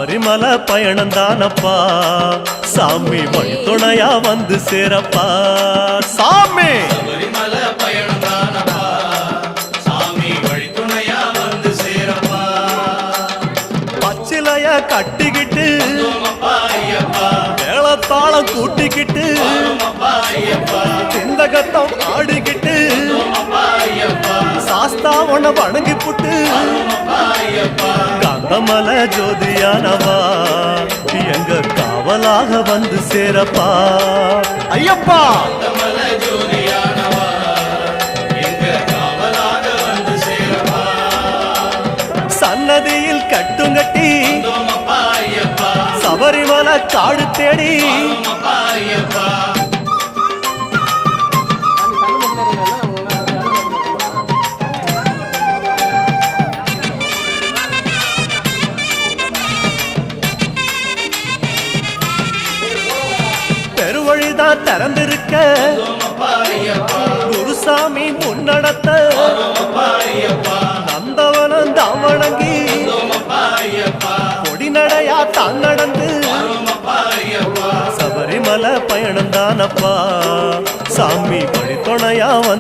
சபரிமலை பயணம் தானப்பா சாமி வழி துணையா வந்து சேரப்பா சாமி சபரிமலை பயணம் தானப்பா சாமி வழி துணையா வந்து சேரப்பா பச்சிலைய கட்டிக்கிட்டு ஐயப்பா மேளத்தாளம் கூட்டிக்கிட்டு சிந்தகத்தம் ஆடிக்கிட்டு சாஸ்தாவன வணங்கி புட்டு கந்தமலை ஜோதியானவா எங்க காவலாக வந்து சேரப்பா ஐயப்பா சன்னதியில் கட்டுங்கட்டி சபரிமலை காடு தேடி பெருவழிதான் திறந்திருக்க குருசாமி முன்னடத்த நந்தவனம் தான் வணங்கி கொடிநடையா தான் நடந்து சபரிமலை பயணம் தானப்பா சாமி வழி துணையா வந்து